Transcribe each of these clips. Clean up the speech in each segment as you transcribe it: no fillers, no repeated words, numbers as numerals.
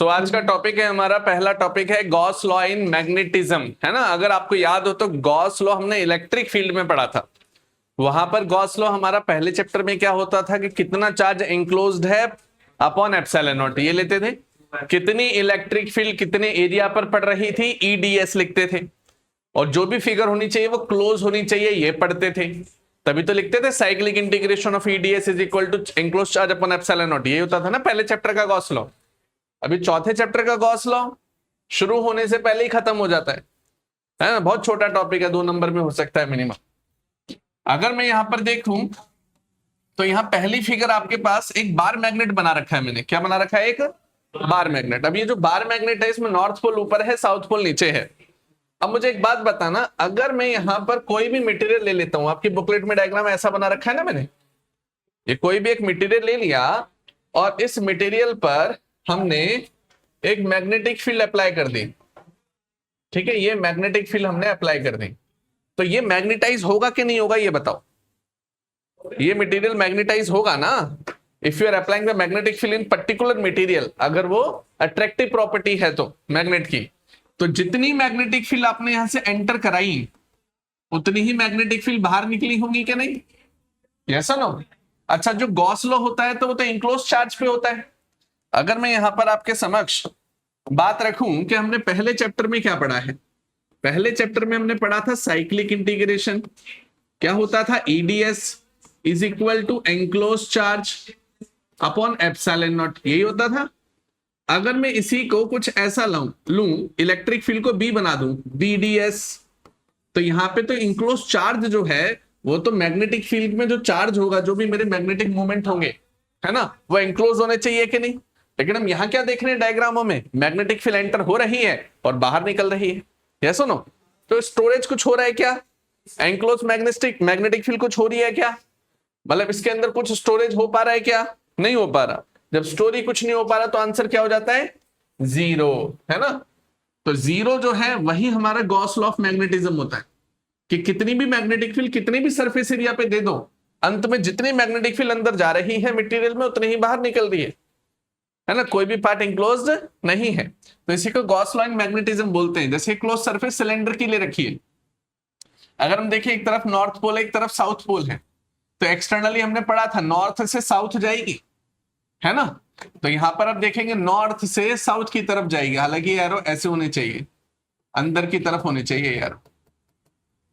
आज का टॉपिक है हमारा, पहला टॉपिक है गॉस लॉ इन मैग्नेटिज्म, है ना। अगर आपको याद हो तो गॉस लॉ हमने इलेक्ट्रिक फील्ड में पढ़ा था। वहां पर गॉस लॉ हमारा पहले चैप्टर में क्या होता था कि कितना चार्ज एंक्लोज्ड है अपॉन एप्सिलॉन नॉट, ये लेते थे। कितनी इलेक्ट्रिक फील्ड कितने एरिया पर पड़ रही थी, ईडीएस लिखते थे। और जो भी फिगर होनी चाहिए वो क्लोज होनी चाहिए, ये पढ़ते थे। तभी तो लिखते थे cyclic integration of EDS is equal to enclosed charge upon epsilon naught, ये होता था ना पहले चैप्टर का गॉस लॉ। अभी चौथे चैप्टर का गॉस लॉ शुरू होने से पहले ही खत्म हो जाता है ना। बहुत छोटा टॉपिक है, 2 नंबर में हो सकता है मिनिमम। अगर मैं यहां पर देखूं तो यहां पहली फिगर आपके पास एक बार मैग्नेट बना रखा है मैंने। क्या बना रखा है? एक बार मैग्नेट। अब ये जो बार मैग्नेट है इसमें नॉर्थ पोल ऊपर है, साउथ पोल नीचे है। अब मुझे एक बात बताना, अगर मैं यहां पर कोई भी मटेरियल ले लेता हूं, आपकी बुकलेट में डायग्राम ऐसा बना रखा है ना मैंने, ये कोई भी एक मटेरियल ले लिया और इस मटेरियल पर हमने एक मैग्नेटिक फील्ड अप्लाई कर दी, ठीक है। ये मैग्नेटिक फील्ड हमने अप्लाई कर दी, तो ये मैग्नेटाइज होगा कि नहीं होगा, ये बताओ। ये मटेरियल मैग्नेटाइज होगा ना। If you are applying the magnetic field in particular material, अगर वो अट्रैक्टिव प्रॉपर्टी है तो मैग्नेट की, तो जितनी मैग्नेटिक फील्ड आपने यहां से एंटर कराई उतनी ही मैग्नेटिक फील्ड बाहर निकली होंगी कि नहीं? यस और नो? अच्छा, जो गॉस लॉ होता है तो वो तो इंक्लोज चार्ज पे होता है। अगर मैं यहां पर आपके समक्ष बात रखूं कि हमने पहले चैप्टर में क्या पढ़ा है, पहले चैप्टर में हमने पढ़ा था साइक्लिक इंटीग्रेशन। क्या होता था? EDS is equal to enclose charge upon epsilon naught, यही होता था। अगर मैं इसी को कुछ ऐसा लूं, इलेक्ट्रिक फील्ड को बी बना दूं, बीडीएस, तो यहां पे तो इंक्लोज चार्ज जो है वो तो मैग्नेटिक फील्ड में जो चार्ज होगा, जो भी मेरे मैग्नेटिक मूवमेंट होंगे, है ना, वो एंक्लोज होने चाहिए कि नहीं। लेकिन हम यहां क्या देख रहे हैं डायग्रामों में, मैग्नेटिक फील्ड एंटर हो रही है और बाहर निकल रही है। यस और नो? तो स्टोरेज कुछ हो रहा है क्या? एंक्लोज मैग्नेटिक फील्ड कुछ हो रही है क्या? मतलब इसके अंदर कुछ स्टोरेज हो पा रहा है क्या? नहीं हो पा रहा। जब स्टोरी कुछ नहीं हो पा रहा तो आंसर क्या हो जाता है? 0, है ना। तो 0 जो है वही हमारा गॉस लॉ ऑफ मैग्नेटिज्म होता है कि कितनी भी मैग्नेटिक फील्ड कितनी भी सरफेस एरिया पे दे दो, अंत में जितनी मैग्नेटिक फील्ड अंदर जा रही है मटेरियल में उतनी ही बाहर निकल रही है ना। कोई भी पार्ट इंक्लोज्ड नहीं है, तो इसी को गॉस लॉ इन मैग्नेटिज्म बोलते हैं। जैसे क्लोज सरफेस सिलेंडर की ले रखिए, अगर हम देखें एक तरफ नॉर्थ पोल है एक तरफ साउथ पोल है, तो एक्सटर्नली हमने पढ़ा था नॉर्थ से साउथ जाएगी, है ना। तो यहां पर आप देखेंगे नॉर्थ से साउथ की तरफ जाएगी, हालांकि ये एरो ऐसे होने चाहिए, अंदर की तरफ होने चाहिए एरो,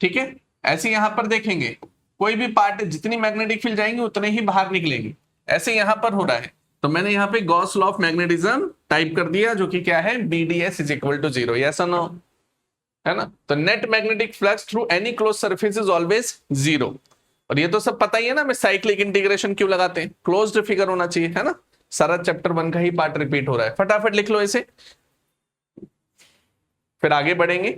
ठीक है। ऐसे यहां पर देखेंगे कोई भी पार्ट जितनी मैग्नेटिक फील्ड जाएंगे उतने ही बाहर निकलेंगे, ऐसे यहां पर हो रहा है। तो मैंने यहां पे Gauss law of magnetism type कर दिया, जो कि क्या है? BDS is equal to 0, yes और नो, है ना। तो net magnetic flux through any close surface is always 0। और ये तो सब पता ही है ना, मैं साइक्लिक इंटीग्रेशन क्यों लगाते हैं, क्लोज्ड फिगर होना चाहिए, है ना। सारा चैप्टर 1 का ही पार्ट रिपीट हो रहा है, फटाफट लिख लो इसे, फिर आगे बढ़ेंगे।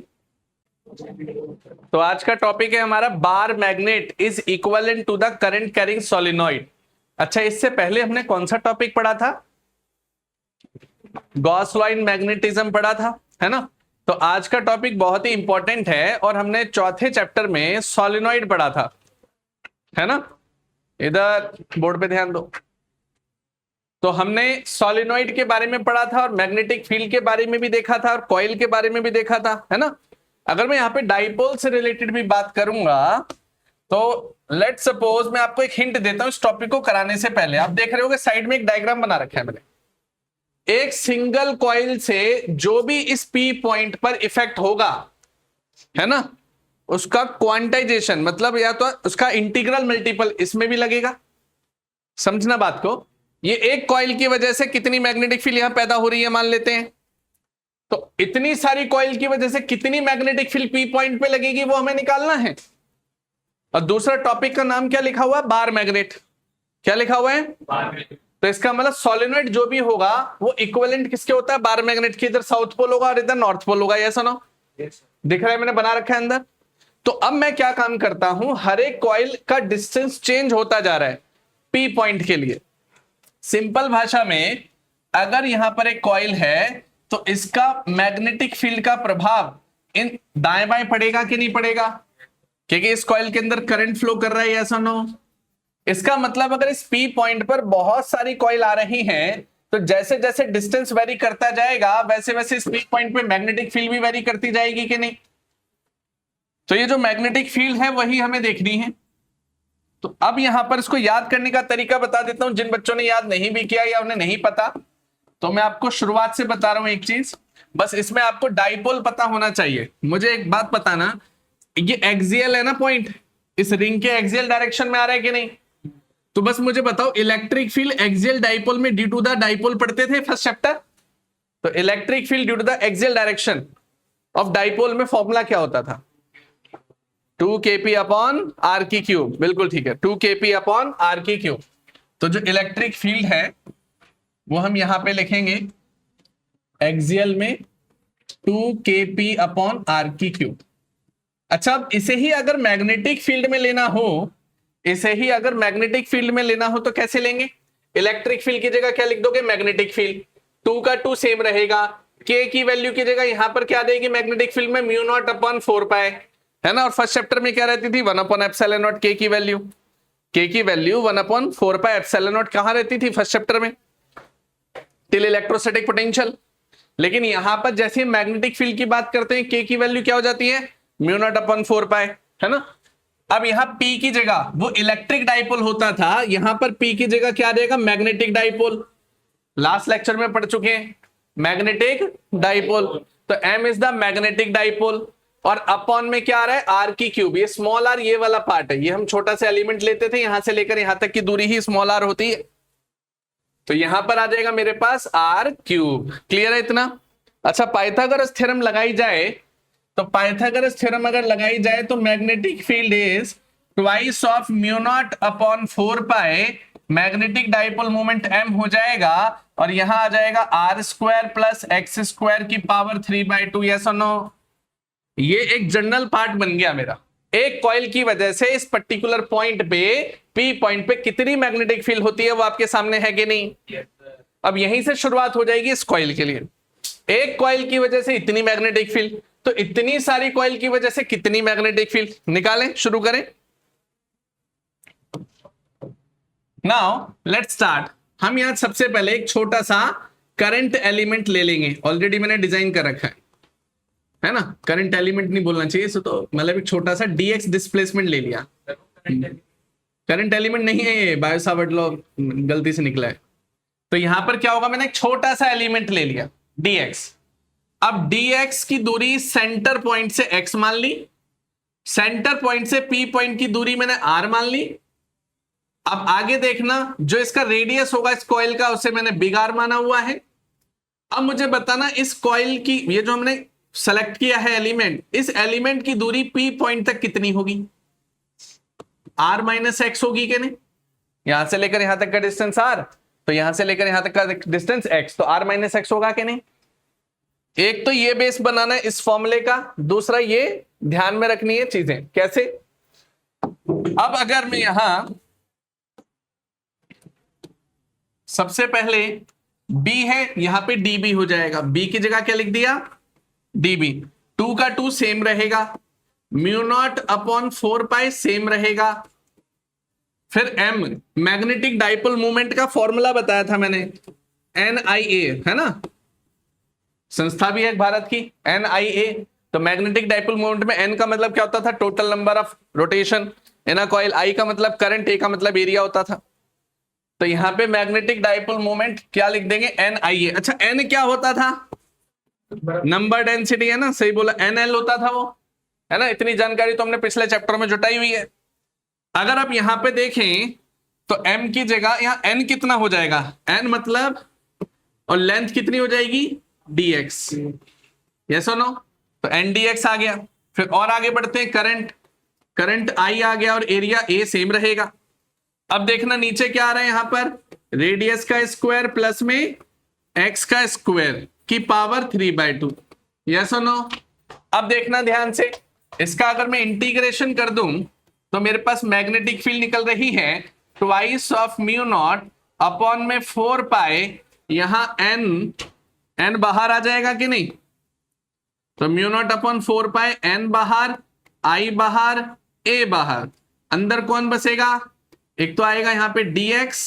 तो आज का टॉपिक है हमारा bar magnet is equivalent to the current carrying solenoid. अच्छा, इससे पहले हमने कौन सा टॉपिक पढ़ा था? गॉस लॉ इन मैग्नेटिज्म पढ़ा था, है ना। तो आज का टॉपिक बहुत ही इंपॉर्टेंट है और हमने चौथे चैप्टर में सोलेनॉइड पढ़ा था, है ना। इधर बोर्ड पे ध्यान दो। तो हमने सोलेनॉइड के बारे में पढ़ा था और मैग्नेटिक फील्ड के बारे में भी देखा था और कॉइल के बारे में भी देखा था, है ना। अगर मैं यहाँ पे डाइपोल से रिलेटेड भी बात करूंगा तो लेट सपोज मैं आपको एक हिंट देता हूं इस टॉपिक को कराने से पहले। आप देख रहे होगे साइड में एक डायग्राम बना रखा है मैंने। एक सिंगल कॉइल से जो भी इस पी पॉइंट पर इफेक्ट होगा, है ना, उसका क्वांटाइजेशन मतलब या तो उसका इंटीग्रल मल्टीपल इसमें भी लगेगा। समझना बात को। ये एक कॉइल की वजह से कितनी मैग्नेटिक फील्ड यहां पैदा हो रही है मान लेते हैं, तो इतनी सारी कॉइल की वजह से कितनी मैग्नेटिक फील्ड पी पॉइंट पे लगेगी वो हमें निकालना है। और दूसरा टॉपिक का नाम क्या लिखा हुआ है? Bar magnet. क्या लिखा हुआ है? बार। तो इसका मतलब सोलेनॉइड जो भी होगा वो इक्विवेलेंट किसके होता है? बार मैग्नेट की। इधर साउथ पोल होगा और इधर नॉर्थ पोल होगा, यस और नो? दिख रहा है मैंने बना रखा है अंदर। तो अब मैं क्या काम करता हूं, हर एक कॉइल का डिस्टेंस चेंज होता जा रहा है पी पॉइंट के लिए। सिंपल भाषा में अगर यहां पर एक कॉइल है तो इसका मैग्नेटिक फील्ड का प्रभाव इन दाएं बाएं पड़ेगा कि नहीं पड़ेगा? क्योंकि इस कॉइल के अंदर करंट फ्लो कर रहा है, यस और नो। इसका मतलब अगर इस पी पॉइंट पर बहुत सारी कॉइल आ रही हैं तो जैसे जैसे डिस्टेंस वेरी करता जाएगा वैसे वैसे इस पी पॉइंट पे मैग्नेटिक फील्ड भी वेरी करती जाएगी कि नहीं। तो ये जो मैग्नेटिक फील्ड है वही हमें देखनी है। तो अब यहां पर इसको याद करने का तरीका बता देता हूं, जिन बच्चों ने याद नहीं भी किया या उन्हें नहीं पता, तो मैं आपको शुरुआत से बता रहा हूं एक चीज, बस इसमें आपको डाइपोल पता होना चाहिए। मुझे एक बात बताना, ये एक्सियल है ना पॉइंट, इस रिंग के एक्सियल डायरेक्शन में आ रहा है कि नहीं। तो बस मुझे बताओ इलेक्ट्रिक फील्ड एक्सियल डाइपोल में ड्यू टू द डाइपोल पढ़ते थे फर्स्ट चैप्टर। तो electric field due to the axial direction of dipole में फॉर्मूला क्या होता था? 2kp अपॉन आर की क्यूब। बिल्कुल ठीक है, 2kp अपॉन आर की क्यूब। तो जो इलेक्ट्रिक फील्ड है वो हम यहां पे लिखेंगे एक्सियल में 2kp अपॉन आर की क्यूब। अच्छा, अब इसे ही अगर मैग्नेटिक फील्ड में लेना हो, इसे ही अगर मैग्नेटिक फील्ड में लेना हो तो कैसे लेंगे? इलेक्ट्रिक फील्ड की जगह क्या लिख दोगे? Magnetic field. 2 का 2 सेम रहेगा, k की वैल्यू की जगह यहां पर क्या देगी मैग्नेटिक फील्ड में? म्यू नॉट अपॉन 4 पाई, है ना। और फर्स्ट चैप्टर में क्या रहती थी? 1 अपॉन एप्सिलॉन नॉट k की वैल्यू। k की value 1 upon 4 pi epsilon not कहां रहती थी फर्स्ट चैप्टर में? Till electrostatic potential. लेकिन यहां पर जैसे मैग्नेटिक फील्ड की बात करते हैं, k की वैल्यू क्या हो जाती है? म्यू नॉट अपॉन 4 पाई, है ना। अब यहां P की जगह वो इलेक्ट्रिक डाइपोल होता था, यहां पर P की जगह क्या रहेगा? Magnetic dipole. लास्ट लेक्चर में पढ़ चुके हैं मैग्नेटिक डाइपोल। तो M is the magnetic dipole और अपॉन में क्या आ रहा है? आर की क्यूब। ये स्मॉल आर ये वाला पार्ट है, ये हम छोटा सा एलिमेंट लेते थे, यहां से लेकर यहां तक की दूरी ही स्मॉल आर होती है। तो यहां पर आ जाएगा मेरे पास आर क्यूब। क्लियर है इतना? अच्छा, पाइथागोरस थ्योरम लगाई जाए तो पाइथागोरस थ्योरम अगर लगाई जाए तो magnetic field is twice of mu naught upon 4 pi magnetic dipole moment m हो जाएगा और यहां आ जाएगा r square plus x square की पावर 3/2। यस और नो? ये एक जनरल पार्ट बन गया मेरा। एक कॉइल की वजह से इस पर्टिकुलर पॉइंट पे P पॉइंट पे कितनी मैग्नेटिक फील्ड होती है वो आपके सामने है कि नहीं? अब यहीं से शुरुआत हो जाएगी इस कॉइल के लिए। एक कॉइल की वजह से इतनी मैग्नेटिक फील्ड, तो इतनी सारी कॉइल की वजह से कितनी मैग्नेटिक फील्ड? निकालें, शुरू करें। Now let's start. हम यहां सबसे पहले एक छोटा सा करंट एलिमेंट ले लेंगे, ऑलरेडी मैंने डिजाइन कर रखा है ना। करंट एलिमेंट नहीं बोलना चाहिए इसको, तो मतलब एक छोटा सा dx डिस्प्लेसमेंट ले लिया। करंट एलिमेंट नहीं है ये, बायो सावर्ट लॉ गलती से निकला है। तो यहां पर क्या होगा? मैंने एक छोटा सा एलिमेंट ले लिया dx। अब dx की दूरी सेंटर पॉइंट से x मान ली, सेंटर पॉइंट से p पॉइंट की दूरी मैंने r मान ली। अब आगे देखना, जो इसका रेडियस होगा इस कॉइल का उसे मैंने बिग R माना हुआ है। अब मुझे बताना इस कॉइल की, ये जो हमने सेलेक्ट किया है एलिमेंट, इस एलिमेंट की दूरी p पॉइंट तक कितनी होगी? r माइनस एक्स होगी कि नहीं? यहां से लेकर यहां तक का डिस्टेंस r, तो यहां से लेकर यहां तक का डिस्टेंस x, तो r माइनस एक्स होगा कि नहीं? एक तो ये बेस बनाना है इस फॉर्मूले का, दूसरा ये ध्यान में रखनी है चीजें। कैसे? अब अगर मैं यहां सबसे पहले b है, यहां पे db हो जाएगा। b की जगह क्या लिख दिया? db। 2 का 2 सेम रहेगा, म्यू नॉट अपॉन 4 पाई सेम रहेगा। फिर m मैग्नेटिक डाइपोल मोमेंट का फॉर्मूला बताया था मैंने, NIA, है ना। संस्था भी है भारत की NIA। तो मैग्नेटिक डाइपोल मोमेंट में n का मतलब क्या होता था? Total number of rotation in a coil. I का मतलब करंट, A का मतलब एरिया होता था। तो यहां पे मैग्नेटिक डाइपोल मोमेंट क्या लिख देंगे? NIA। अच्छा, n क्या होता था? नंबर डेंसिटी, है ना, सही बोला। NL होता था वो, है ना। इतनी जानकारी तो हमने पिछले चैप्टर में जुटाई हुई है। अगर आप यहां पे देखें तो m की जगह यहां n कितना हो जाएगा? n मतलब, और लेंथ कितनी हो जाएगी? dx। यस और नो? तो n dx आ गया। फिर और आगे बढ़ते हैं, करंट I आ गया और एरिया A सेम रहेगा। अब देखना नीचे क्या आ रहा है, यहां पर रेडियस का स्क्वायर प्लस में x का स्क्वायर की पावर 3/2। यस और नो? अब देखना ध्यान से, इसका अगर मैं इंटीग्रेशन कर दूं तो मेरे पास मैग्नेटिक फील्ड निकल रही है twice of mu naught upon में 4 पाई, यहां n बाहर आ जाएगा कि नहीं? तो म्यू नॉट अपॉन 4 पाई, n बाहर, I बाहर, A बाहर, अंदर कौन बसेगा? एक तो आएगा यहां पे dx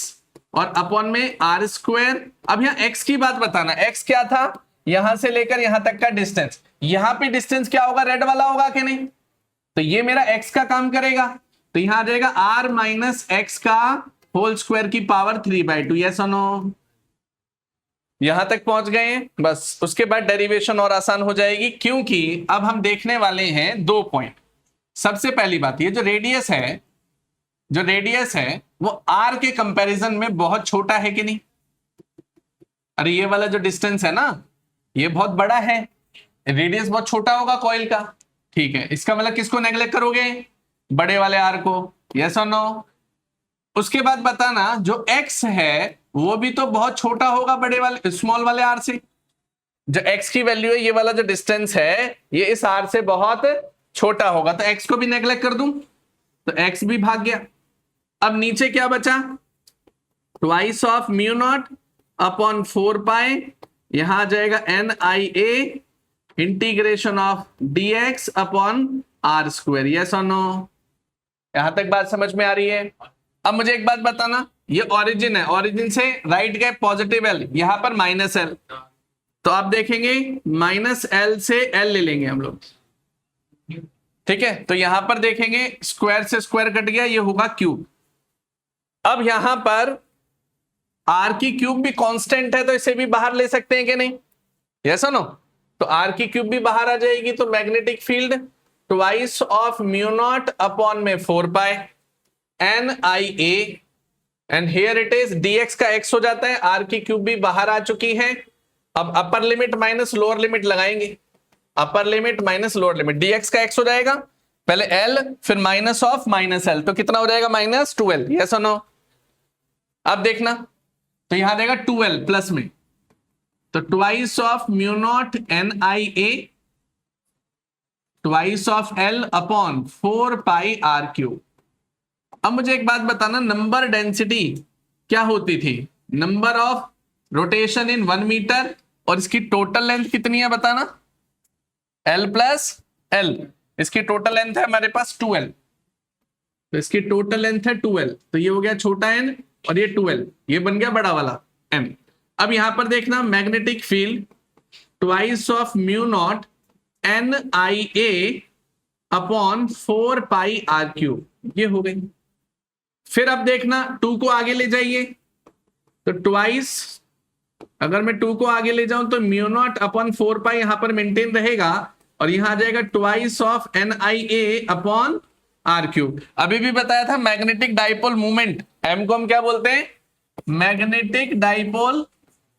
और अपॉन में आर स्क्वायर। अब यहाँ एक्स की बात बताना, एक्स क्या था, यहां से लेकर यहां तक का डिस्टेंस, यहां पे डिस्टेंस क्या होगा, रेड वाला होगा कि नहीं, तो ये मेरा एक्स का काम करेगा, तो यहां आ जाएगा आर माइनस एक्स का होल स्क्वायर की पावर 3/2। यस और नो, यहां तक पहुंच गए हैं, बस उसके बाद डेरिवेशन और आसान हो जाएगी, क्योंकि अब हम देखने वाले हैं 2 पॉइंट। सबसे पहली बात, ये जो रेडियस है वो आर के कंपैरिजन में बहुत छोटा है कि नहीं। अरे ये वाला जो डिस्टेंस है ना, ये बहुत बड़ा है, रेडियस बहुत छोटा होगा कॉइल का, ठीक है, इसका मतलब किसको नेग्लेक्ट करोगे, बड़े वाले आर को। यस और नो। उसके बाद बताना जो एक्स है वो भी तो बहुत छोटा होगा बड़े वाले स्मॉल वाले आर से। जो एक्स की वैल्यू है, ये वाला जो डिस्टेंस है ये इस आर से बहुत छोटा होगा, तो एक्स को भी नेग्लेक्ट कर दूं तो एक्स भी भाग गया। अब नीचे क्या बचा, twice of mu naught upon 4 pi, यहां आ जाएगा NIA integration of dx upon r square. Yes और नो, यहां तक बात समझ में आ रही है। अब मुझे एक बात बताना, ये ओरिजिन है, ओरिजिन से राइट गए पॉजिटिव एल, यहां पर माइनस एल, तो आप देखेंगे माइनस एल से एल ले लेंगे हम लोग, ठीक है, तो यहां पर देखेंगे स्क्वायर से स्क्वायर कट गया, ये होगा क्यूब। अब यहां पर आर की क्यूब भी कांस्टेंट है, तो इसे भी बाहर ले सकते हैं कि नहीं, यस और नो, तो आर की क्यूब भी बाहर आ जाएगी, तो magnetic field twice of mu naught upon में 4 पाई NIA, and here it is dx का x हो जाता है, आर की क्यूब भी बाहर आ चुकी है। अब upper limit minus lower limit लगाएंगे, upper limit minus lower limit, dx का x हो जाएगा पहले l फिर माइनस ऑफ माइनस l, तो कितना हो जाएगा -12। यस और नो। अब देखना, तो यहां देगा 2l प्लस में, तो twice of mu naught NIA twice of l upon 4 pi r cube. अब मुझे एक बात बताना, नंबर डेंसिटी क्या होती थी, number of rotation in 1 metre, और इसकी टोटल लेंथ कितनी है बताना, L प्लस L, इसकी टोटल लेंथ है हमारे पास 2L, तो इसकी टोटल लेंथ है 2L, तो ये हो गया छोटा n और ये 2L, ये बन गया बड़ा वाला m। अब यहां पर देखना magnetic field twice of mu naught NIA upon 4 pi r cube, ये हो गई। फिर अब देखना 2 को आगे ले जाइए, तो ट्वाइस, अगर मैं 2 को आगे ले जाऊं तो म्यू नॉट अपॉन 4 पाई यहां पर मेंटेन रहेगा, और यहां आ जाएगा twice of NIA upon r cube. अभी भी बताया था मैग्नेटिक डाइपोल मूवमेंट, एम को हम क्या बोलते हैं, magnetic dipole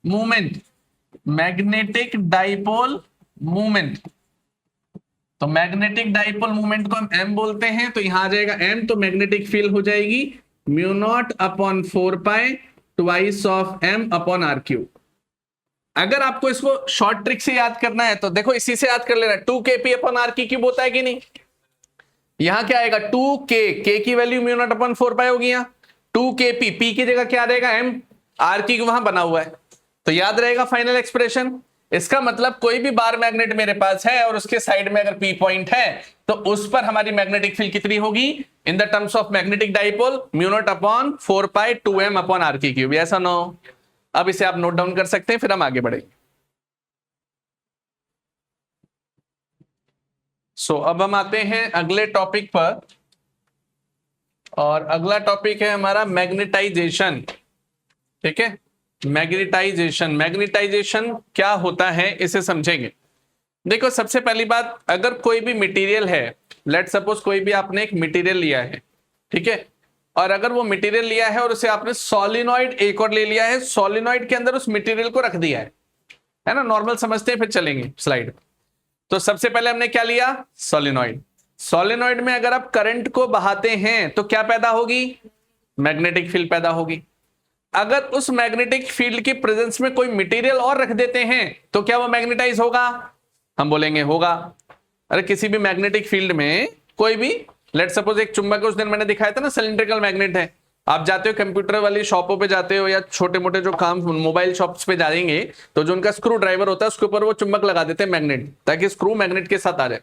movement, magnetic dipole movement, तो मैग्नेटिक डाइपोल मूवमेंट को हम m बोलते हैं, तो यहां आ जाएगा m, तो मैग्नेटिक फील्ड हो जाएगी mu naught upon 4 pi twice of m upon r cube. अगर आपको इसको शॉर्ट ट्रिक से याद करना है तो देखो इसी से याद कर लेना, 2kp अपॉन आर की क्यूब होता है कि नहीं, यहां क्या आएगा 2k, k की वैल्यू म्यू नॉट अपॉन 4 पाई होगी, यहाँ 2kp, p की जगह क्या रहेगा m, r की वहां बना हुआ है, तो याद रहेगा फाइनल एक्सप्रेशन। इसका मतलब कोई भी बार मैग्नेट मेरे पास है और उसके साइड में अगर पी पॉइंट है तो उस पर हमारी मैग्नेटिक फील्ड कितनी होगी, in the terms of magnetic dipole mu naught upon 4 pi 2m upon r की क्यूब। ऐसा नो, अब इसे आप नोट डाउन कर सकते हैं, फिर हम आगे बढ़ेंगे। अब हम आते हैं अगले टॉपिक पर, और अगला टॉपिक है हमारा मैग्नेटाइजेशन, ठीक है, मैग्नेटाइजेशन। मैग्नेटाइजेशन क्या होता है इसे समझेंगे। देखो सबसे पहली बात, अगर कोई भी मटेरियल है, लेट सपोज कोई भी आपने एक मटेरियल लिया है, ठीक है, और अगर वो मटेरियल लिया है और उसे आपने सोलिनॉइड एक और ले लिया है, सोलिनॉइड के अंदर उस मटेरियल को रख दिया है ना, नॉर्मल समझते हैं फिर चलेंगे स्लाइड। तो सबसे पहले हमने क्या लिया, सोलिनॉइड। सोलिनॉइड में अगर आप करंट को बहाते हैं तो क्या पैदा होगी, मैग्नेटिक फील्ड पैदा होगी। अगर उस मैग्नेटिक फील्ड की प्रेजेंस में कोई मटेरियल और रख देते हैं तो क्या वो मैग्नेटाइज होगा, हम बोलेंगे होगा। अरे किसी भी मैग्नेटिक फील्ड में कोई भी, लेट सपोज एक चुंबक, उस दिन मैंने दिखाया था ना सिलिंड्रिकल मैग्नेट है, आप जाते हो कंप्यूटर वाली शॉपों पे जाते हो या छोटे मोटे जो काम मोबाइल शॉप्स पे जाएंगे तो जो उनका स्क्रू ड्राइवर होता है उसके ऊपर वो चुंबक लगा देते हैं मैग्नेट, ताकि स्क्रू मैग्नेट के साथ आ जाए,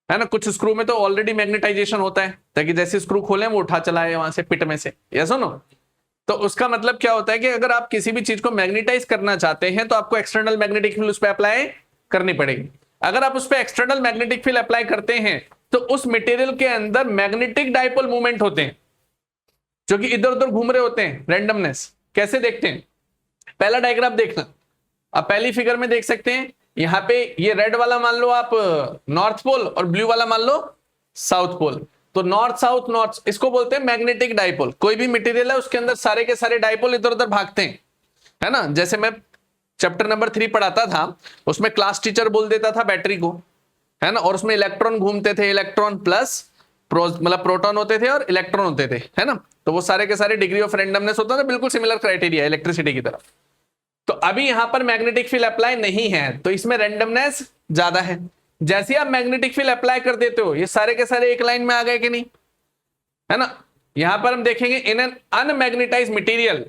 है ना। कुछ स्क्रू में तो ऑलरेडी मैग्नेटाइजेशन होता है ताकि जैसे स्क्रू खोले वो उठा चलाए वहां से पिट में से, यस नो। तो उसका मतलब क्या होता है कि अगर आप किसी भी चीज को मैग्नेटाइज करना चाहते हैं तो आपको एक्सटर्नल मैग्नेटिक फील्ड उस पर अप्लाई करनी पड़ेगी। अगर आप उस पर एक्सटर्नल मैग्नेटिक फील्ड अप्लाई करते हैं तो उस मटेरियल के अंदर मैग्नेटिक डाइपोल मूवमेंट होते हैं जो कि इधर उधर घूम रहे होते हैं। रैंडमनेस कैसे देखते हैं, पहला डायग्राम देखना। अब पहली फिगर में देख सकते हैं, यहां पे ये रेड वाला मान लो आप नॉर्थ पोल और ब्लू वाला मान लो साउथ पोल। तो नॉर्थ साउथ नॉर्थ, इसको बोलते हैं मैग्नेटिक डाइपोल। कोई भी मटेरियल है उसके अंदर सारे के सारे डाइपोल इधर उधर भागते हैं, है ना। जैसे मैं चैप्टर नंबर 3 पढ़ाता था, उसमें क्लास टीचर बोल देता था बैटरी को, है ना, और उसमें इलेक्ट्रॉन घूमते थे, इलेक्ट्रॉन प्लस मतलब प्रोटॉन होते थे और इलेक्ट्रॉन होते थे, है ना। तो वो सारे के सारे डिग्री ऑफ रैंडमनेस होता था, बिल्कुल सिमिलर क्राइटेरिया इलेक्ट्रिसिटी की तरफ। तो अभी यहां पर मैग्नेटिक फील्ड अप्लाई नहीं है तो इसमें रैंडमनेस ज्यादा है। जैसे आप मैग्नेटिक फील्ड अप्लाई कर देते हो ये सारे के सारे एक लाइन में आ गए कि नहीं, है ना। यहां पर हम देखेंगे in an unmagnetised material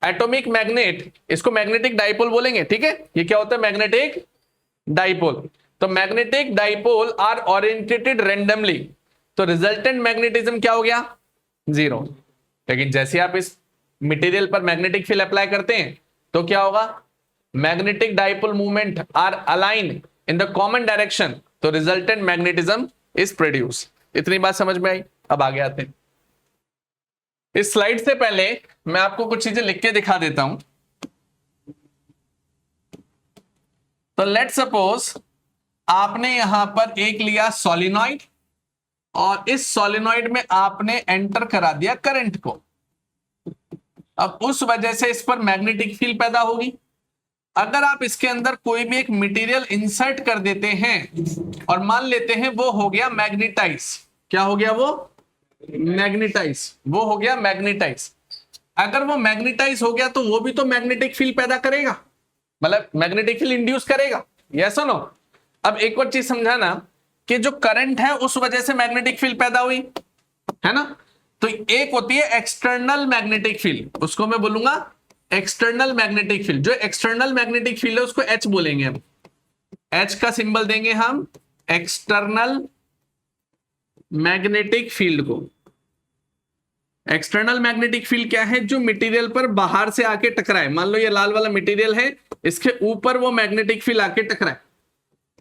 atomic magnet, इसको मैग्नेटिक डाइपोल बोलेंगे, ठीक है। ये क्या होता है, मैग्नेटिक डाइपोल। तो magnetic dipole are orientated randomly, तो रिजल्टेंट मैग्नेटिज्म क्या हो गया, 0। लेकिन जैसे आप इस मटेरियल पर मैग्नेटिक फील्ड अप्लाई करते हैं तो क्या होगा, magnetic dipole movement are align in the common direction, तो रिजल्टेंट मैग्नेटिज्म इज प्रोड्यूस। इतनी बात समझ में आई। अब आगे आते हैं। इस स्लाइड से पहले मैं आपको कुछ चीजें लिख के दिखा देता हूं। तो लेट सपोज आपने यहां पर एक लिया सोलिनॉइड और इस सोलिनॉइड में आपने एंटर करा दिया करंट को। अब उस वजह से इस पर मैग्नेटिक फील्ड पैदा होगी। अगर आप इसके अंदर कोई भी एक मटेरियल इंसर्ट कर देते हैं और मान लेते हैं वो हो गया मैग्नेटाइज, क्या हो गया, वो मैग्नेटाइज, वो हो गया मैग्नेटाइज। अगर वो मैग्नेटाइज हो गया तो वो भी तो मैग्नेटिक फील्ड पैदा करेगा, मतलब मैग्नेटिक फील्ड इंड्यूस करेगा, यस और नो। अब एक और चीज समझाना कि जो करंट है उस वजह से मैग्नेटिक फील्ड पैदा हुई, है ना। तो एक होती है एक्सटर्नल मैग्नेटिक फील्ड, उसको मैं बोलूंगा एक्सटर्नल मैग्नेटिक फील्ड। जो एक्सटर्नल मैग्नेटिक फील्ड है उसको एच बोलेंगे हम, एच का सिंबल देंगे हम एक्सटर्नल मैग्नेटिक फील्ड को। एक्सटर्नल मैग्नेटिक फील्ड क्या है, जो मटेरियल पर बाहर से आके टकराए। मान लो ये लाल वाला मटेरियल है, इसके ऊपर वो मैग्नेटिक फील्ड आके टकराए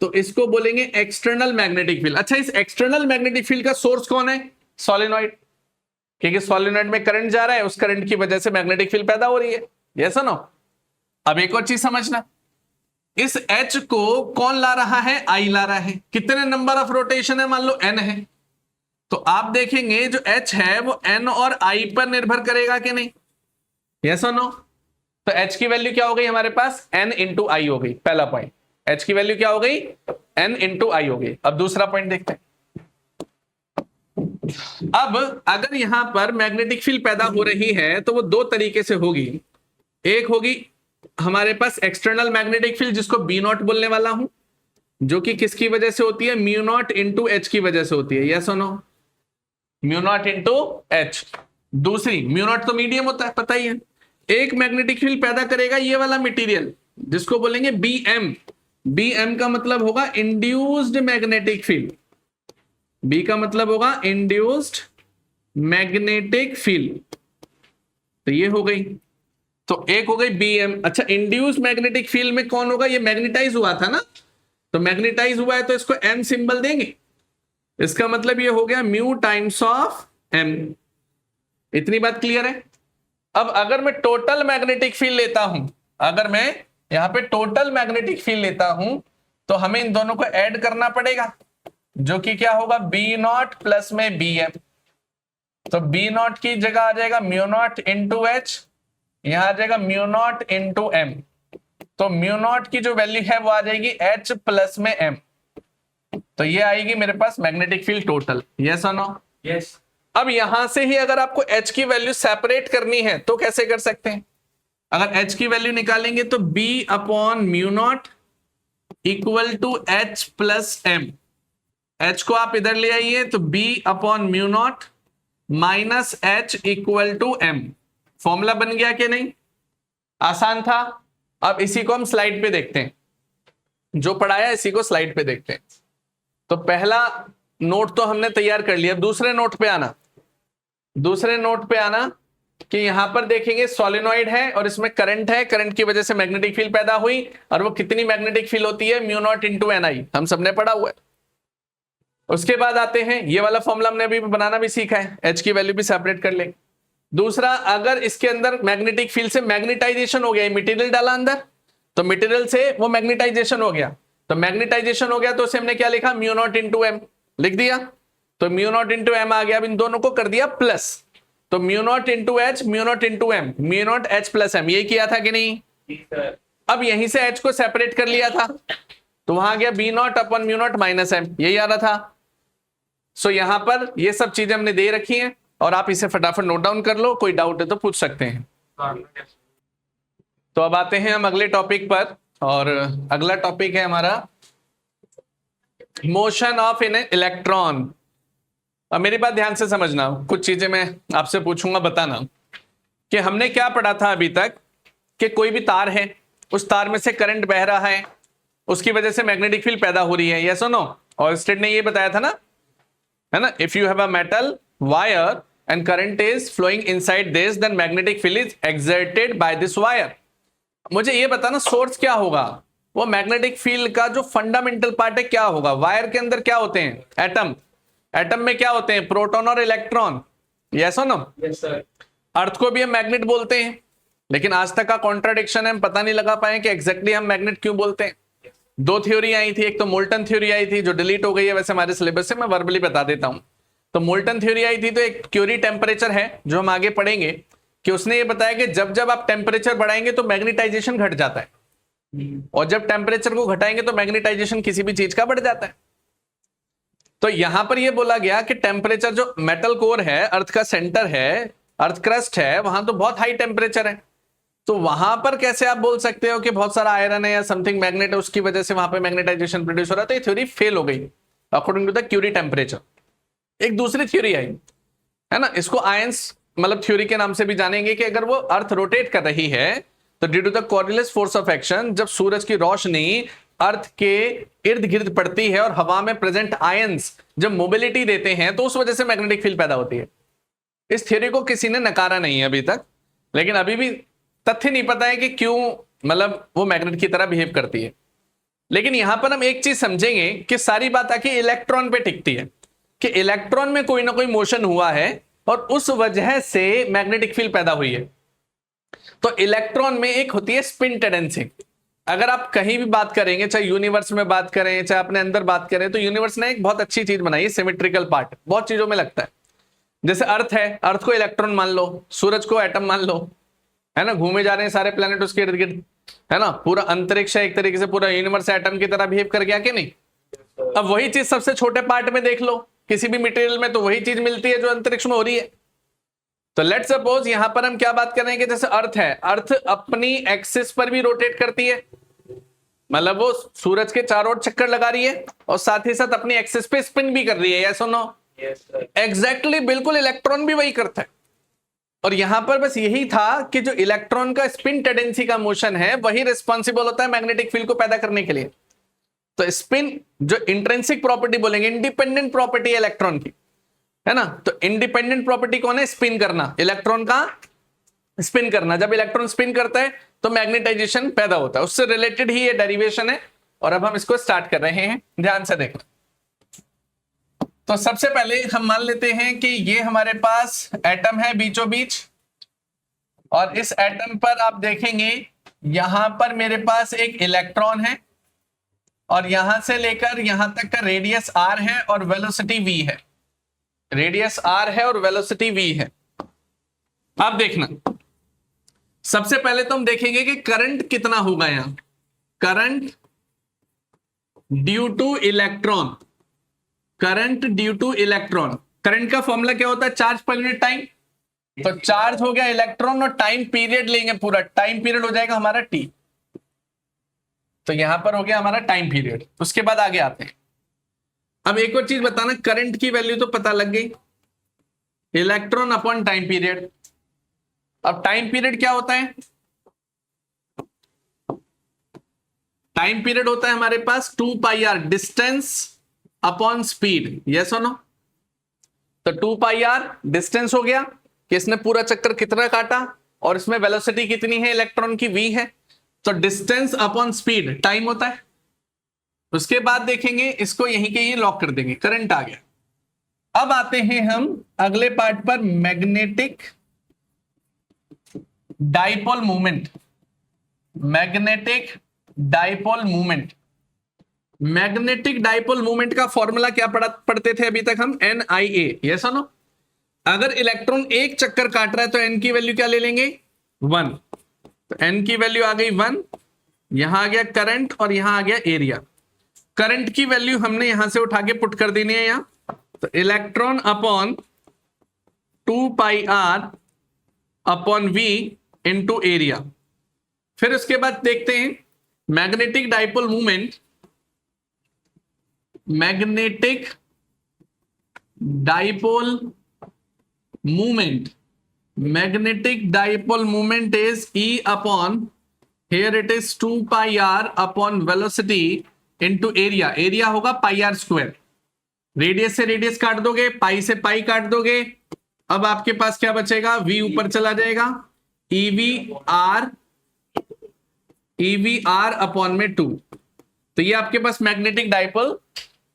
तो इसको बोलेंगे एक्सटर्नल मैग्नेटिक फील्ड। अच्छा, इस एक्सटर्नल मैग्नेटिक फील्ड का सोर्स कौन है, सोलेनॉइड, क्योंकि सोलेनॉइड में करंट जा रहा है, उस करंट की वजह से मैग्नेटिक फील्ड पैदा हो रही है, यस और नो। अब एक और चीज समझना, इस H को कौन ला रहा है, I ला रहा है। कितने नंबर ऑफ रोटेशन है, मान लो N है, तो आप देखेंगे जो H है वो N और I पर निर्भर करेगा कि नहीं, यस और नो। तो H की वैल्यू क्या हो गई हमारे पास, N इंटू I हो गई, पहला पॉइंट। H की वैल्यू क्या हो गई, N इंटू I हो गई। अब दूसरा पॉइंट देखते हैं। अब अगर यहां पर मैग्नेटिक फील्ड पैदा हो रही है तो वो दो तरीके से होगी। एक होगी हमारे पास एक्सटर्नल मैग्नेटिक फील्ड, जिसको बी नॉट बोलने वाला हूं, जो कि किसकी वजह से होती है, म्यू नॉट इंटू एच की वजह से होती है, यस और no, mu naught into H. दूसरी, म्यू नॉट तो मीडियम होता है, पता ही है। एक मैग्नेटिक फील्ड पैदा करेगा ये वाला मटेरियल, जिसको बोलेंगे बी एम। बी एम का मतलब होगा इंड्यूस्ड मैग्नेटिक फील्ड, बी का मतलब होगा इंड्यूस्ड मैग्नेटिक फील्ड। तो ये हो गई, तो एक हो गई बी एम। अच्छा, इंड्यूस्ड मैग्नेटिक फील्ड में कौन होगा, ये मैग्नेटाइज हुआ था ना, तो मैग्नेटाइज हुआ है तो इसको एम सिंबल देंगे। इसका मतलब ये हो गया म्यू टाइम्स ऑफ एम। इतनी बात क्लियर है। अब अगर मैं टोटल मैग्नेटिक फील्ड लेता हूं, अगर मैं यहां पे टोटल मैग्नेटिक फील्ड लेता हूं तो हमें इन दोनों को ऐड करना पड़ेगा, जो कि क्या होगा, बी नॉट प्लस में बी एम। तो बी नॉट की जगह आ जाएगा म्यू नॉट इंटू एच, यहां आ जाएगा म्यू नॉट इंटू एम। तो म्यू नॉट की जो वैल्यू है वो आ जाएगी एच प्लस में एम। तो ये आएगी मेरे पास मैग्नेटिक फील्ड टोटल, यस और नो, यस। अब यहां से ही अगर आपको एच की वैल्यू सेपरेट करनी है तो कैसे कर सकते हैं। अगर एच की वैल्यू निकालेंगे तो B upon mu naught equal to H plus M. H को आप इधर ले आइए तो B upon mu naught minus H equal to M. Formula बन गया कि नहीं, आसान था। अब इसी को हम स्लाइड पे देखते हैं, जो पढ़ाया इसी को स्लाइड पे देखते हैं। तो पहला नोट तो हमने तैयार कर लिया, दूसरे नोट पे आना। दूसरे नोट पे आना कि यहां पर देखेंगे सोलेनॉइड है और इसमें करंट है, करंट की वजह से मैग्नेटिक फील्ड पैदा हुई, और वो कितनी मैग्नेटिक फील्ड होती है, म्यू नॉट इंटू एन आई, हम सबने पढ़ा हुआ है। उसके बाद आते हैं, ये वाला फॉर्मूला हमने अभी बनाना भी सीखा है, एच की वैल्यू भी सेपरेट कर ले। दूसरा, अगर इसके अंदर मैग्नेटिक फील्ड से मैग्नेटाइजेशन हो गया, मटेरियल डाला अंदर, तो मटेरियल से वो मैग्नेटाइजेशन हो गया, तो मैग्नेटाइजेशन हो गया तो उसे हमने क्या लिखा, म्यू नॉट इंटू एम लिख दिया, तो म्यू नॉट इंटू एम आ गया। अब इन दोनों को कर दिया प्लस, तो mu naught into H, mu naught into M, mu naught H plus M, यही किया था कि नहीं। अब यहीं से एच को सेपरेट कर लिया था, तो वहां गया B naught upon mu naught minus M, यही आ रहा था। सो यहां पर ये सब चीजें हमने दे रखी हैं और आप इसे फटाफट नोट डाउन कर लो, कोई डाउट है तो पूछ सकते हैं। तो अब आते हैं हम अगले टॉपिक पर, और अगला टॉपिक है हमारा मोशन ऑफ एन इलेक्ट्रॉन। अब मेरी बात ध्यान से समझना, कुछ चीजें मैं आपसे पूछूंगा, बताना कि हमने क्या पढ़ा था अभी तक, कि कोई भी तार है, उस तार में से करंट बह रहा है, उसकी वजह से मैग्नेटिक फील्ड पैदा हो रही है, यस और नो। और स्टेट ने ये बताया था ना, है ना, if you have a metal wire and current is flowing inside this, then magnetic field is exerted by this wire. मुझे ये बताना सोर्स क्या होगा, वो मैग्नेटिक फील्ड का जो फंडामेंटल पार्ट है क्या होगा। वायर के अंदर क्या होते हैं, एटम, एटम में क्या होते हैं, प्रोटॉन और इलेक्ट्रॉन, यस और नो। Yes sir. अर्थ को भी हम मैग्नेट बोलते हैं, लेकिन आज तक का कॉन्ट्राडिक्शन है, हम पता नहीं लगा पाए कि एग्जैक्टली हम मैग्नेट क्यों बोलते हैं। दो थ्योरी आई थी, एक तो मोल्टन थ्योरी आई थी जो डिलीट हो गई है वैसे हमारे सिलेबस से, मैं वर्बली बता देता हूं। तो मोल्टन थ्योरी आई थी, तो एक क्यूरी टेम्परेचर है जो हम आगे पढ़ेंगे, कि उसने ये बताया कि जब जब आप टेम्परेचर बढ़ाएंगे तो मैग्नेटाइजेशन घट जाता है, और जब टेम्परेचर को घटाएंगे तो मैग्नेटाइजेशन किसी भी चीज का बढ़ जाता है। तो यहां पर यह बोला गया कि टेम्परेचर जो मेटल कोर है, अर्थ का सेंटर है, अर्थ क्रस्ट है, वहां तो बहुत हाई टेम्परेचर है, तो वहां पर कैसे आप बोल सकते हो कि बहुत सारा आयरन है या समथिंग मैग्नेट है, उसकी वजह से वहां पे मैग्नेटाइजेशन प्रोड्यूस हो रहा है। तो ये थ्योरी फेल हो गई according to the Curie temperature. एक दूसरी थ्योरी आई, है ना, इसको आयंस मतलब थ्योरी के नाम से भी जानेंगे, कि अगर वो अर्थ रोटेट कर रही है तो due to the Coriolis force of action, जब सूरज की रोशनी अर्थ के इर्द गिर्द पड़ती है और हवा में प्रेजेंट आयंस जब मोबिलिटी देते हैं, तो उस वजह से मैग्नेटिक फील्ड पैदा होती है। इस थ्योरी को किसी ने नकारा नहीं है अभी तक, लेकिन अभी भी तथ्य नहीं पता है कि क्यों मतलब वो मैग्नेट की तरह बिहेव करती है। लेकिन यहां पर हम एक चीज समझेंगे कि सारी बात आके इलेक्ट्रॉन पे टिकती है, कि इलेक्ट्रॉन में कोई ना कोई मोशन हुआ है और उस वजह से मैग्नेटिक फील्ड पैदा हुई है। तो इलेक्ट्रॉन में एक होती है स्पिन टेंडेंसी। अगर आप कहीं भी बात करेंगे, चाहे यूनिवर्स में बात करें, चाहे अपने अंदर बात करें, तो यूनिवर्स ने एक बहुत अच्छी चीज बनाई है, सिमेट्रिकल पार्ट, बहुत चीजों में लगता है। जैसे अर्थ है, अर्थ को इलेक्ट्रॉन मान लो, सूरज को एटम मान लो, है ना, घूमे जा रहे हैं सारे प्लेनेट उसके इर्द गिर्द, है ना, पूरा अंतरिक्ष है एक तरीके से, पूरा यूनिवर्स एटम की तरह बिहेव कर गया कि नहीं। अब वही चीज सबसे छोटे पार्ट में देख लो, किसी भी मटेरियल में, तो वही चीज मिलती है जो अंतरिक्ष में हो रही है। तो लेट्स सपोज यहां पर हम क्या बात कर रहे हैं कि जैसे अर्थ है, अर्थ अपनी एक्सिस पर भी रोटेट करती है, मतलब वो सूरज के चारों ओर चक्कर लगा रही है और साथ ही साथ अपनी एक्सिस पे स्पिन भी कर रही है, यस और नो। एग्जैक्टली, बिल्कुल इलेक्ट्रॉन भी वही करता है। और यहां पर बस यही था कि जो इलेक्ट्रॉन का स्पिन टेंडेंसी का मोशन है, वही रिस्पॉन्सिबल होता है मैग्नेटिक फील्ड को पैदा करने के लिए। तो स्पिन जो इंट्रिंसिक प्रॉपर्टी बोलेंगे, इंडिपेंडेंट प्रॉपर्टी है इलेक्ट्रॉन की, है ना, तो इंडिपेंडेंट प्रॉपर्टी कौन है, स्पिन करना, इलेक्ट्रॉन का स्पिन करना। जब इलेक्ट्रॉन स्पिन करता है तो मैग्नेटाइजेशन पैदा होता है, उससे रिलेटेड ही ये डेरिवेशन है। और अब हम इसको स्टार्ट कर रहे हैं, ध्यान से देखना। तो सबसे पहले हम मान लेते हैं कि ये हमारे पास एटम है बीचों बीच, और इस एटम पर आप देखेंगे यहां पर मेरे पास एक इलेक्ट्रॉन है, और यहां से लेकर यहां तक का रेडियस r है और वेलोसिटी v है, रेडियस r है और वेलोसिटी v है। अब देखना, सबसे पहले तो हम देखेंगे कि करंट कितना होगा यहां, current due two electron, current due two electron. Current का फॉर्मूला क्या होता है, चार्ज पर यूनिट टाइम। तो चार्ज हो गया इलेक्ट्रॉन, और टाइम पीरियड लेंगे, पूरा टाइम पीरियड हो जाएगा हमारा t। तो यहां पर हो गया हमारा टाइम पीरियड। उसके बाद आगे आते हैं। अब एक और चीज बताना, करंट की वैल्यू तो पता लग गई, इलेक्ट्रॉन अपॉन टाइम पीरियड। अब टाइम पीरियड क्या होता है, टाइम पीरियड होता है हमारे पास 2 pi r, distance upon speed, yes और नो। तो 2 पाई आर डिस्टेंस हो गया, कि इसने पूरा चक्कर कितना काटा और इसमें वेलोसिटी कितनी है इलेक्ट्रॉन की, v है। तो डिस्टेंस अपॉन स्पीड टाइम होता है। उसके बाद देखेंगे इसको यहीं के यहीं लॉक कर देंगे, करंट आ गया। अब आते हैं हम अगले पार्ट पर, magnetic dipole movement. Magnetic dipole movement, magnetic dipole movement का फॉर्मूला क्या पढ़ते थे अभी तक हम, NIA, ये सुनो। अगर इलेक्ट्रॉन एक चक्कर काट रहा है तो n की वैल्यू क्या ले लेंगे, 1। तो n की वैल्यू आ गई 1, यहां आ गया करंट और यहां आ गया एरिया। करंट की वैल्यू हमने यहां से उठा के पुट कर देनी है यहां, तो इलेक्ट्रॉन अपॉन 2 पाई r upon v into area. फिर उसके बाद देखते हैं magnetic dipole movement, magnetic dipole movement, magnetic dipole moment is E upon, here it is 2 pi r upon velocity into area, area होगा pi r स्क्वायर। रेडियस से radius काट दोगे, पाई से पाई काट दोगे, अब आपके पास क्या बचेगा, v ऊपर चला जाएगा, EV r अपॉन में 2। तो ये आपके पास मैग्नेटिक डाइपोल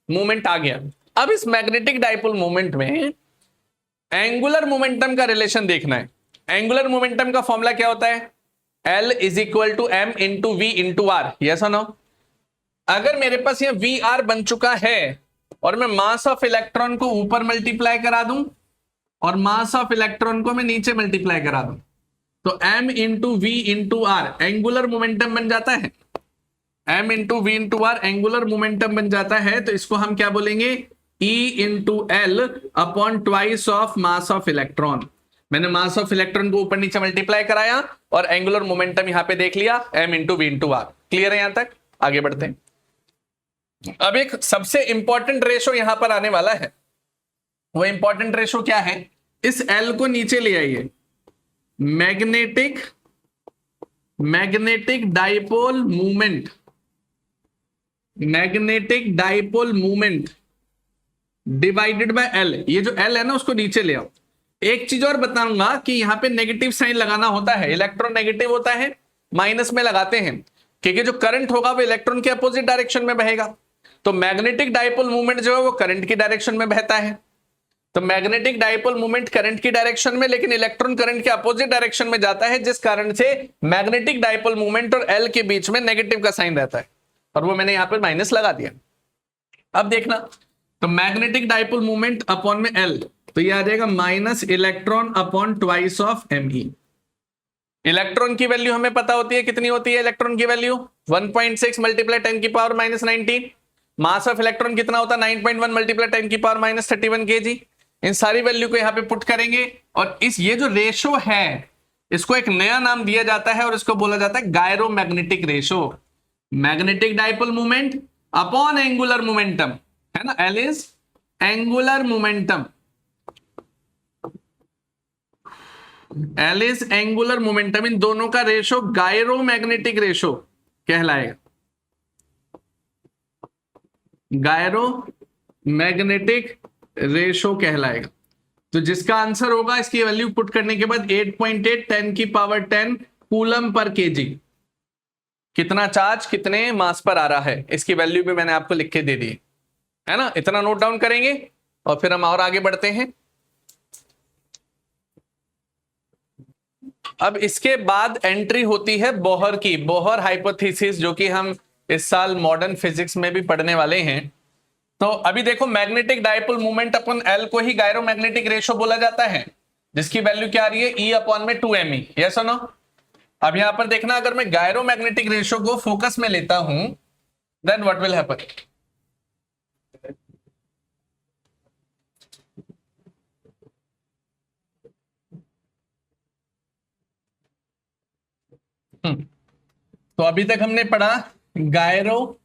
मूवमेंट आ गया। अब इस मैग्नेटिक डाइपोल मूवमेंट में एंगुलर मोमेंटम का रिलेशन देखना है। एंगुलर मोमेंटम का फॉर्मूला क्या होता है, L is equal to M into V into r, yes और नो। अगर मेरे पास ये VR बन चुका है और मैं मास ऑफ इलेक्ट्रॉन को ऊपर मल्टीप्लाई करा दूं और मास ऑफ इलेक्ट्रॉन को मैं नीचे मल्टीप्लाई करा दूं, तो M into V into r angular momentum बन जाता है। M into V into r angular momentum बन जाता है, तो इसको हम क्या बोलेंगे, E into L upon twice of mass of electron. मैंने मास ऑफ इलेक्ट्रॉन को ऊपर नीचे मल्टीप्लाई कराया और एंगुलर मोमेंटम यहां पे देख लिया, M into V into r. Clear है यहां तक, आगे बढ़ते हैं। अब एक सबसे इंपॉर्टेंट रेशो यहां पर आने वाला है, वो इंपॉर्टेंट रेशो क्या है, इस L को नीचे ले आइए, magnetic dipole movement, magnetic dipole movement divided by L। ये जो L है ना उसको नीचे ले आओ। एक चीज और बताऊंगा कि यहां पे नेगेटिव साइन लगाना होता है, इलेक्ट्रॉन नेगेटिव होता है, माइनस में लगाते हैं, क्योंकि जो करंट होगा वो इलेक्ट्रॉन के अपोजिट डायरेक्शन में बहेगा। तो मैग्नेटिक डाइपोल मूवमेंट जो है वो करंट की डायरेक्शन में बहता है। तो मैग्नेटिक डाइपोल मूवमेंट करंट की डायरेक्शन में, लेकिन इलेक्ट्रॉन करंट के अपोजिट डायरेक्शन में जाता है, जिस कारण से मैग्नेटिक डाइपोल मूवमेंट और L के बीच में नेगेटिव का साइन रहता है, और वो मैंने यहां पर माइनस लगा दिया। अब देखना, तो मैग्नेटिक डाइपोल मूवमेंट अपॉन में L, तो ये आ जाएगा minus electron upon twice of ME। Electron की वैल्यू हमें पता होती है, कितनी होती है इलेक्ट्रॉन की वैल्यू, 1.6 मल्टीप्लाई 10 की power minus 19। Mass of electron कितना होता है, 9.1 मल्टीप्लाई 10 की पावर माइनस 31 kg। इन सारी वैल्यू को यहां पे पुट करेंगे, और इस ये जो रेशो है इसको एक नया नाम दिया जाता है और इसको बोला जाता है gyromagnetic ratio. Magnetic dipole movement upon angular momentum, है ना, L is angular momentum, L is angular momentum, इन दोनों का रेशो गायरोमैग्नेटिक रेशो कहलाएगा, गायरोमैग्नेटिक रेशो कहलाएगा। तो जिसका आंसर होगा, इसकी वैल्यू पुट करने के बाद 8.8 10 की पावर 10 कूलम पर केजी, कितना चार्ज कितने मास पर आ रहा है, इसकी वैल्यू भी मैंने आपको लिख के दे दी है ना। इतना नोट डाउन करेंगे और फिर हम और आगे बढ़ते हैं। अब इसके बाद एंट्री होती है बोहर की, बोहर हाइपोथेसिस, जो कि हम इस साल मॉडर्न फिजिक्स में भी पढ़ने वाले हैं। तो अभी देखो, मैग्नेटिक डाइपोल मूवमेंट अपन L को ही गायरोमैग्नेटिक रेशो बोला जाता है, जिसकी वैल्यू क्या आ रही है, E अपॉन में 2ME, यस और नो। अब यहां पर देखना, अगर मैं गायरोमैग्नेटिक रेशो को फोकस में लेता हूं, देन व्हाट विल हैपन, तो अभी तक हमने पढ़ा gyro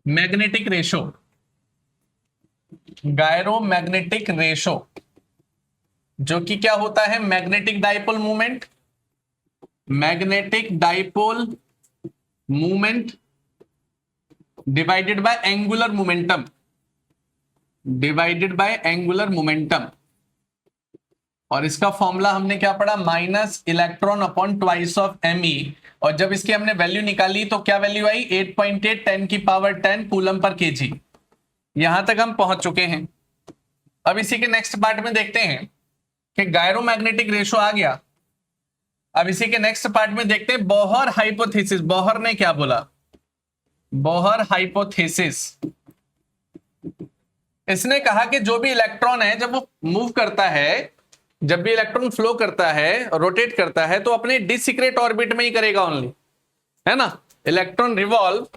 magnetic ratio, gyromagnetic ratio जो कि क्या होता है, magnetic dipole movement, magnetic dipole movement divided by angular momentum, divided by angular momentum. और इसका फॉर्मूला हमने क्या पढ़ा, minus electron upon twice of me। और जब इसकी हमने वैल्यू निकाली तो क्या वैल्यू आई, 8.8 10 की पावर 10 कूलम पर केजी। यहां तक हम पहुंच चुके हैं। अब इसी के नेक्स्ट पार्ट में देखते हैं कि गायरोमैग्नेटिक रेशो आ गया। अब इसी के नेक्स्ट पार्ट में देखते हैं बोहर हाइपोथेसिस। बोहर ने क्या बोला, बोहर हाइपोथेसिस, इसने कहा कि जो भी इलेक्ट्रॉन है जब वो मूव करता है, जब भी इलेक्ट्रॉन फ्लो करता है, रोटेट करता है, तो अपने डिसीक्रेट ऑर्बिट में ही करेगा ओनली, है ना। Electron revolve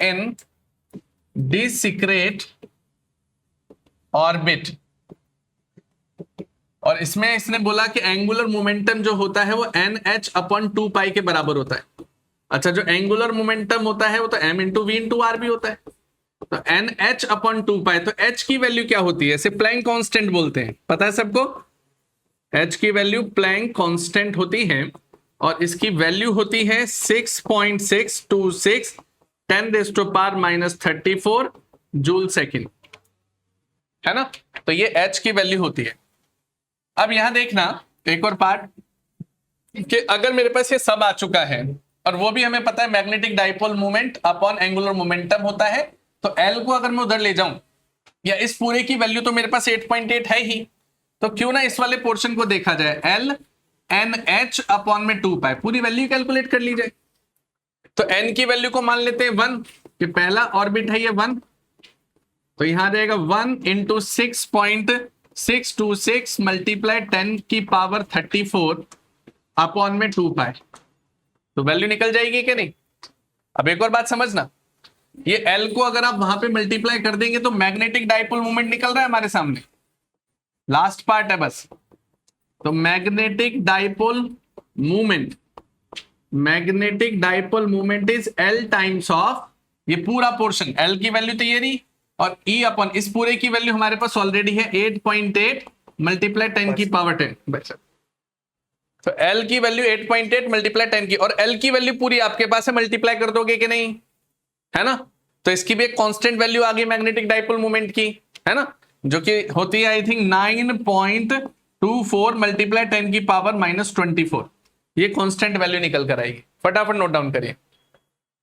in discrete orbit. और इसमें इसने बोला कि एंगुलर मोमेंटम जो होता है वो NH/2π के बराबर होता है। अच्छा, जो एंगुलर मोमेंटम होता है वो तो m into V into r भी होता है। तो NH/2π, तो h की वैल्यू क्या होती है, इसे प्लैंक कांस्टेंट बोलते हैं, पता है सबको। h की वैल्यू प्लैंक कांस्टेंट होती है और इसकी वैल्यू होती है 6.626 10⁻⁻34 जूल सेकेंड, है ना। तो ये h की वैल्यू होती है। अब यहां देखना एक और पार्ट कि अगर मेरे पास ये सब आ चुका है और वो भी हमें पता है magnetic dipole moment upon angular momentum होता है, तो L को अगर मैं उधर ले जाऊं, या इस पूरे की वैल्यू तो मेरे पास 8.8 है ही, तो क्यों ना इस वाले पोर्शन को देखा जाए, L NH/2π, पूरी वैल्यू कैलकुलेट कर ली जाए। तो N की वैल्यू को मान लेते हैं 1, कि पहला ऑर्बिट है ये 1, तो यहां रहेगा 1 इंटू 6.626 मल्टीप्लाई 10 की पावर 34 अपॉन में 2π, तो वैल्यू निकल जाएगी कि नहीं। अब एक और बात समझना, ये L को अगर आप वहां पे मल्टीप्लाई कर देंगे तो मैग्नेटिक डाइपोल मोमेंट निकल रहा है हमारे सामने, लास्ट पार्ट है बस। तो magnetic dipole moment is L times of ये पूरा पोर्शन, L की वैल्यू तो ये रही, और E अपॉन इस पूरे की वैल्यू हमारे पास ऑलरेडी है 8.8 मल्टीप्लाई 10 की पावर 10। तो L की वैल्यू 8.8 मल्टीप्लाई 10 की, और L की वैल्यू पूरी आपके पास है, मल्टीप्लाई कर दोगे कि नहीं, है ना। तो इसकी भी एक कांस्टेंट वैल्यू आ गई मैग्नेटिक डाइपोल मोमेंट की, है ना, जो कि होती है आई थिंक 9.24 मल्टीप्लाई 10 की पावर -24। ये कांस्टेंट वैल्यू निकल कर आएगी, फटाफट नोट डाउन करिए।